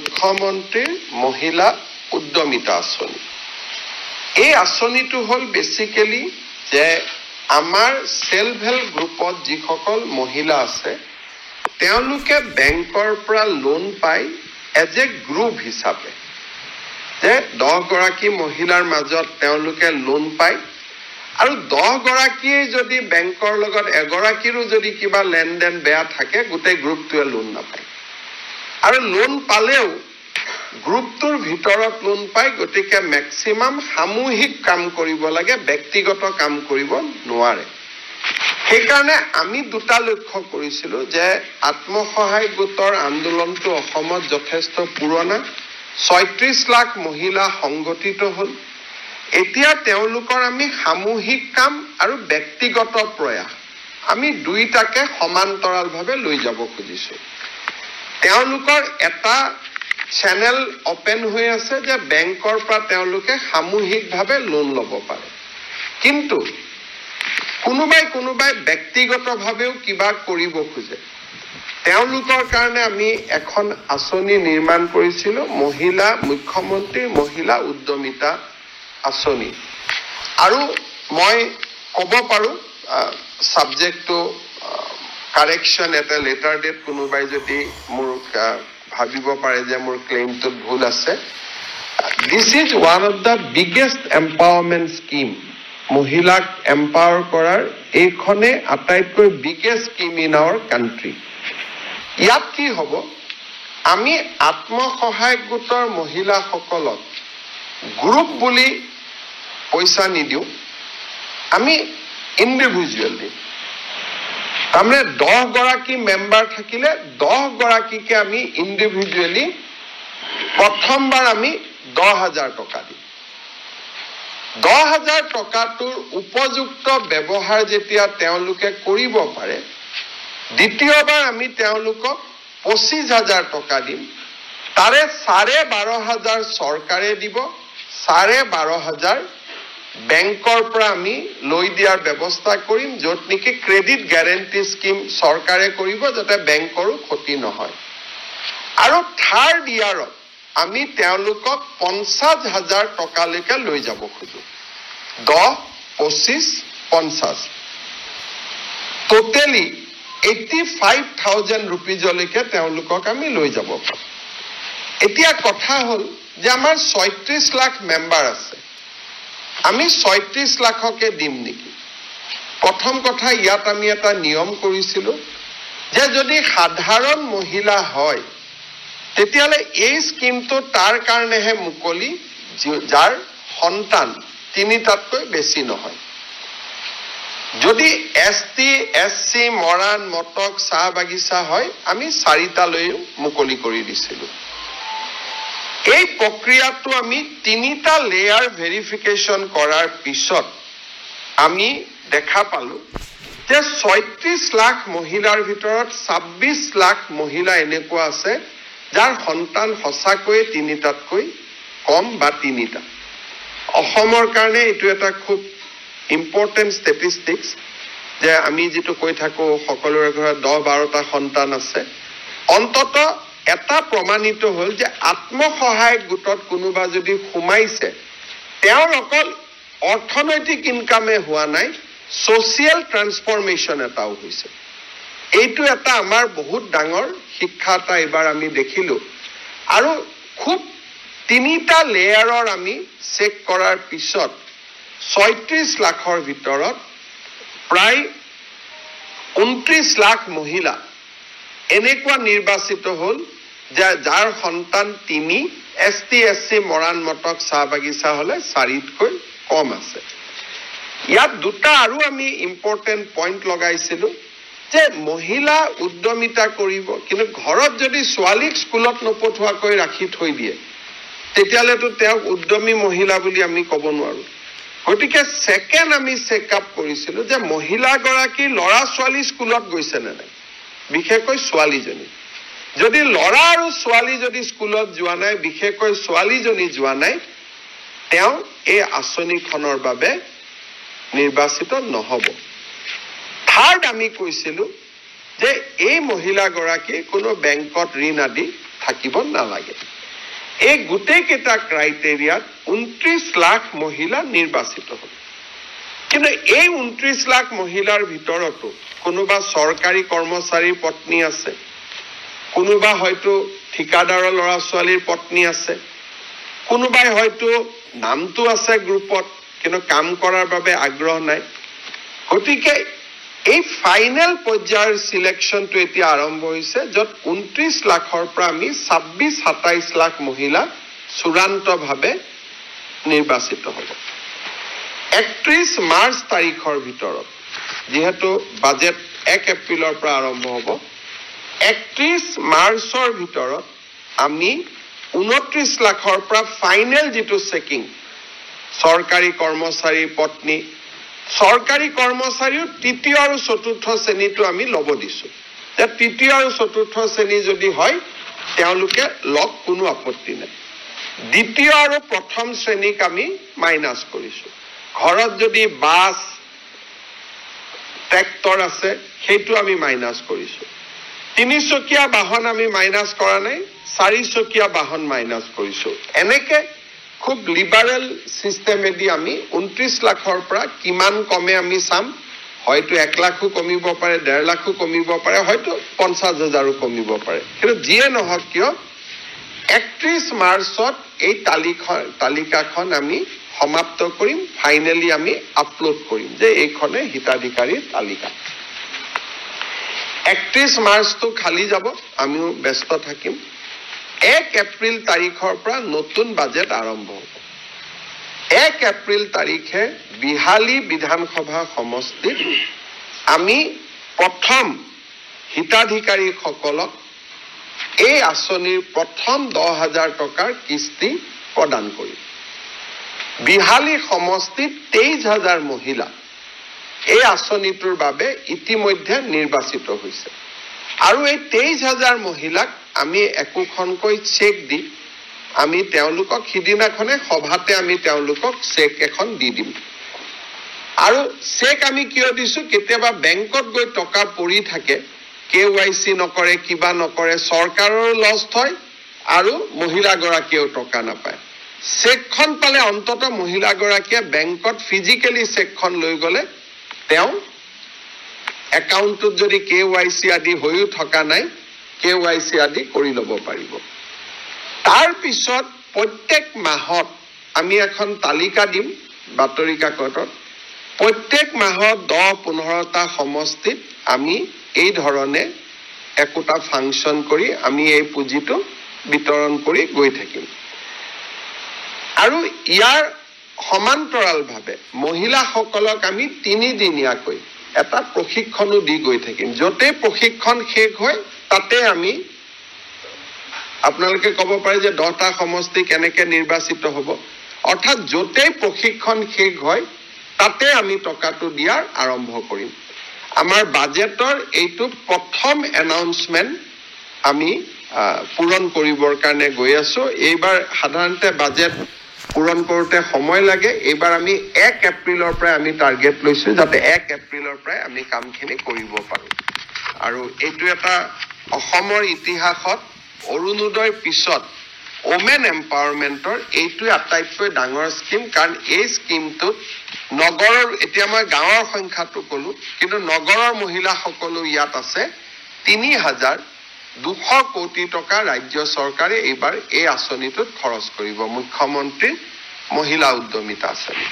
মুখ্যমন্ত্ৰীৰ মহিলা উদ্যমিতা আঁচনি। এই আঁচনিটো হ'ল বেচিকেলি যে আমাৰ সেলফ হেল্প গ্ৰুপত যিসকল মহিলা আছে তেওঁলোকে বেংকৰ পৰা লোন পায় এজ এ গ্ৰুপ হিচাপে, যে 10 গৰাকী মহিলাৰ মাজত তেওঁলোকে লোন পায় আৰু 10 গৰাকীয়ে যদি বেংকৰ লগত এগৰাকীৰো যদি কিবা লেনদেন বেয়া থাকে গোটেই গ্ৰুপটোৱে লোন নাপায়। আৰু লোন পালেও গ্ৰুপটোৰ ভিতৰত লোন পায়, গতিকে মেক্সিমাম সামূহিক কাম কৰিব লাগে, ব্যক্তিগত কাম কৰিব নোৱাৰে। সেইকাৰণে আমি দুটা লক্ষ্য কৰিছিলো যে আত্মসহায়ক গোটৰ আন্দোলনটো অসমত যথেষ্ট পুৰণা, 36 লাখ মহিলা সংগঠিত হ'ল। এতিয়া তেওঁলোকৰ আমি সামূহিক কাম আৰু ব্যক্তিগত প্ৰয়াস আমি দুইটাকে সমান্তৰালভাৱে লৈ যাব খুজিছো। তেওঁলোকৰ এটা চেনেল অপেন হৈ আছে যে বেংকৰ পৰা তেওঁলোকে সামূহিকভাৱে লোন ল'ব পাৰে, কিন্তু কোনোবাই ব্যক্তিগতভাৱেও কিবা কৰিব খোজে। তেওঁলোকৰ কাৰণে আমি এখন আঁচনি নিৰ্মাণ কৰিছিলো, মুখ্যমন্ত্ৰীৰ মহিলা উদ্যমিতা আঁচনি। আৰু মই ক'ব পাৰো সাবজেক্টটো কাৰেকশ্যন এটা লেটাৰ ডেট কোনোবাই যদি মোৰ ভাবিব পাৰে যে মোৰ ক্লেইমটোত ভুল আছে। This is one of the biggest empowerment scheme. মহিলাক এম্পাৱাৰ কৰাৰ এইখনে আটাইতকৈ biggest scheme in our country. ইয়াত কি হ'ব, আমি আত্মসহায়ক গোটৰ মহিলাসকলক গ্ৰুপ বুলি পইচা নিদিওঁ, আমি ইণ্ডিভিজুৱেল দিম। তাৰমানে 10 গৰাকী মেম্বাৰ থাকিলে 10 গৰাকীকে আমি ইণ্ডিভিজুৱেলি প্ৰথমবাৰ আমি 10,000 টকা দিম। 10,000 টকাটোৰ উপযুক্ত ব্যৱহাৰ যেতিয়া তেওঁলোকে কৰিব পাৰে, দ্বিতীয়বাৰ আমি তেওঁলোকক 25,000 টকা দিম। তাৰে 12,500 চৰকাৰে দিব, 12,500 বেংকৰ পৰা আমি লৈ দিয়াৰ ব্যৱস্থা কৰিম, য'ত নেকি ক্ৰেডিট গ্যাৰেণ্টি স্কিম চৰকাৰে কৰিব যাতে বেংকৰো ক্ষতি নহয়। আৰু থাৰ্ড ইয়াৰত আমি তেওঁলোকক 50,000 টকালৈকে লৈ যাব খোজো। 10, 25, 50 টোটেলি 85,000 ৰুপিজলৈকে তেওঁলোকক আমি লৈ যাব পাৰোঁ। এতিয়া কথা হ'ল যে আমাৰ 36 লাখ মেম্বাৰ আছে, আমি 36 লাখকে দিম নেকি? প্ৰথম কথা, ইয়াত আমি এটা নিয়ম কৰিছিলো যে যদি সাধাৰণ মহিলা হয় তেতিয়াহ'লে এই স্কিমটো তাৰ কাৰণেহে মুকলি যাৰ সন্তান 3টাতকৈ বেছি নহয়। যদি ST, SC, মৰাণ, মটক, চাহ বাগিচা হয় আমি 4টালৈও মুকলি কৰি দিছিলো। এই প্ৰক্ৰিয়াটো আমি 3টা লেয়াৰ ভেৰিফিকেশ্যন কৰাৰ পিছত আমি দেখা পালো যে 36 লাখ মহিলাৰ ভিতৰত 26 লাখ মহিলা এনেকুৱা আছে যাৰ সন্তান সঁচাকৈয়ে 3টাতকৈ কম বা 3টা। অসমৰ কাৰণে এইটো এটা খুব ইম্পৰ্টেণ্ট ষ্টেটিষ্টিক্স যে আমি যিটো কৈ থাকো সকলোৰে ঘৰত 10-12টা সন্তান আছে। অন্তত এটা প্ৰমাণিত হ'ল যে আত্মসহায়ক গোটত কোনোবা যদি সোমাইছে তেওঁৰ অকল অৰ্থনৈতিক ইনকামে হোৱা নাই, ছ'চিয়েল ট্ৰান্সফৰ্মেশ্যন এটাও হৈছে। এইটো এটা আমাৰ বহুত ডাঙৰ শিক্ষা এটা এইবাৰ আমি দেখিলো। আৰু খুব 3টা লেয়াৰৰ আমি চেক কৰাৰ পিছত 36 লাখৰ ভিতৰত প্ৰায় 29 লাখ মহিলা এনেকুৱা নিৰ্বাচিত হ'ল যাৰ সন্তান 3, ST, SC, মৰাণ, মটক, চাহ বাগিচা হলে 4তকৈ কম আছে। ইয়াত দুটা আৰু আমি ইম্পৰ্টেণ্ট পইণ্ট লগাইছিলো যে মহিলা উদ্যমিতা কৰিব, কিন্তু ঘৰত যদি ছোৱালীক স্কুলত নপঠোৱাকৈ ৰাখি থৈ দিয়ে তেতিয়াহ'লেতো তেওঁক উদ্যমী মহিলা বুলি আমি ক'ব নোৱাৰো। গতিকে ছেকেণ্ড আমি চেকআপ কৰিছিলো যে মহিলাগৰাকী ল'ৰা ছোৱালী স্কুলত গৈছে নে নাই, বিশেষকৈ ছোৱালীজনী। যদি ল'ৰা আৰু ছোৱালী যদি স্কুলত যোৱা নাই, বিশেষকৈ ছোৱালীজনী যোৱা নাই, তেওঁ এই আঁচনিখনৰ বাবে নিৰ্বাচিত নহ'ব। থাৰ্ড আমি কৈছিলো যে এই মহিলাগৰাকী কোনো বেংকত ঋণ আদি থাকিব নালাগে। এই গোটেইকেইটা ক্ৰাইটেৰিয়াত 29 লাখ মহিলা নিৰ্বাচিত হ'ল। কিন্তু এই 29 লাখ মহিলাৰ ভিতৰতো কোনোবা চৰকাৰী কৰ্মচাৰীৰ পত্নী আছে, কোনোবা হয়তো ঠিকাদাৰৰ ল'ৰা ছোৱালীৰ পত্নী আছে, কোনোবাই হয়তো নামটো আছে গ্ৰুপত কিন্তু কাম কৰাৰ বাবে আগ্ৰহ নাই। গতিকে এই ফাইনেল পৰ্যায়ৰ সিলেকশ্যনটো এতিয়া আৰম্ভ হৈছে, য'ত 29 লাখৰ পৰা আমি 26-27 লাখ মহিলা চূড়ান্তভাৱে নিৰ্বাচিত হ'ব। 31 মাৰ্চ তাৰিখৰ ভিতৰত, যিহেতু বাজেট 1 এপ্ৰিলৰ পৰা আৰম্ভ হ'ব, 31 মাৰ্চৰ ভিতৰত আমি 29 লাখৰ পৰা ফাইনেল যিটো চেকিং, চৰকাৰী কৰ্মচাৰী পত্নী, চৰকাৰী কৰ্মচাৰীও তৃতীয় আৰু চতুৰ্থ শ্ৰেণীটো আমি ল'ব দিছোঁ। যে তৃতীয় আৰু চতুৰ্থ শ্ৰেণী যদি হয় তেওঁলোকে লওক, কোনো আপত্তি নাই। দ্বিতীয় আৰু প্ৰথম শ্ৰেণীক আমি মাইনাছ কৰিছোঁ। ঘৰত যদি বাছ ট্ৰেক্টৰ আছে সেইটো আমি মাইনাছ কৰিছোঁ। 3-চকীয়া বাহন আমি মাইনাছ কৰা নাই, 4-চকীয়া বাহন মাইনাছ কৰিছোঁ। এনেকে খুব লিবাৰেল চিষ্টেমেদি আমি 29 লাখৰ পৰা কিমান কমে আমি চাম। হয়তো 1 লাখো কমিব পাৰে, 1.5 লাখো কমিব পাৰে, হয়তো 50,000ও কমিব পাৰে। কিন্তু যিয়ে নহওক কিয় 31 মাৰ্চত এই তালিকাখন আমি সমাপ্ত কৰিম, ফাইনেলি আমি আপলোড কৰিম যে এইখনে হিতাধিকাৰীৰ তালিকা। 31 মাৰ্চটো খালি যাব, আমিও ব্যস্ত থাকিম। 1 এপ্ৰিল তাৰিখৰ পৰা নতুন বাজেট আৰম্ভ হ'ব। 1 এপ্ৰিল তাৰিখে বিহালী বিধানসভা সমষ্টিত আমি প্ৰথম হিতাধিকাৰীসকলক এই আঁচনিৰ প্ৰথম 10,000 টকাৰ কিস্তি প্ৰদান কৰিম। বিহালী সমষ্টিত 23,000 মহিলা এই আঁচনিটোৰ বাবে ইতিমধ্যে নিৰ্বাচিত হৈছে। আৰু এই 23,000 মহিলাক আমি একোখনকৈ চেক দি আমি তেওঁলোকক সিদিনাখনে সভাতে আমি তেওঁলোকক চেক এখন দি দিম। আৰু চেক আমি কিয় দিছোঁ, কেতিয়াবা বেংকত গৈ টকা পৰি থাকে, KYC নকৰে, কিবা নকৰে, চৰকাৰৰ লছ হয় আৰু মহিলাগৰাকীয়েও টকা নাপায়। চেকখন পালে অন্তত মহিলাগৰাকীয়ে বেংকত ফিজিকেলি চেকখন লৈ গ'লে তেওঁ একাউণ্টটোত যদি KYC আদি হৈও থকা নাই, KYC আদি কৰি ল'ব পাৰিব। তাৰ পিছত প্ৰত্যেক মাহত আমি এখন তালিকা দিম বাতৰি কাকতত। প্ৰত্যেক মাহত 10-15টা সমষ্টিত আমি এই ধৰণে একোটা ফাংচন কৰি আমি এই পুঁজিটো বিতৰণ কৰি গৈ থাকিম। আৰু ইয়াৰ সমান্তৰালভাৱে মহিলাসকলক আমি 3 দিনীয়াকৈ এটা প্ৰশিক্ষণো দি গৈ থাকিম। য'তেই প্ৰশিক্ষণ শেষ হয় তাতে আমি, আপোনালোকে ক'ব পাৰে যে 10টা সমষ্টি কেনেকে নিৰ্বাচিত হ'ব, অৰ্থাৎ য'তেই প্ৰশিক্ষণ শেষ হয় তাতে আমি টকাটো দিয়াৰ আৰম্ভ কৰিম। আমাৰ বাজেটৰ এইটো প্ৰথম এনাউন্সমেণ্ট আমি পূৰণ কৰিবৰ কাৰণে গৈ আছোঁ। এইবাৰ সাধাৰণতে বাজেট পূৰণ কৰোঁতে সময় লাগে। এইবাৰ আমি 1 এপ্ৰিলৰ পৰাই আমি টাৰ্গেট লৈছোঁ যাতে 1 এপ্ৰিলৰ পৰাই আমি কামখিনি কৰিব পাৰোঁ। আৰু এইটো এটা অসমৰ ইতিহাসত অৰুণোদয়ৰ পিছত ওমেন এম্পাৱাৰমেণ্টৰ এইটোৱে আটাইতকৈ ডাঙৰ স্কিম। কাৰণ এই স্কিমটোত নগৰৰ, এতিয়া মই গাঁৱৰ সংখ্যাটো ক'লোঁ, কিন্তু নগৰৰ মহিলাসকলো ইয়াত আছে। 3,200 কোটি টকা ৰাজ্য চৰকাৰে এইবাৰ এই আঁচনিটোত খৰচ কৰিব, মুখ্যমন্ত্ৰীৰ মহিলা উদ্যমিতা আঁচনি।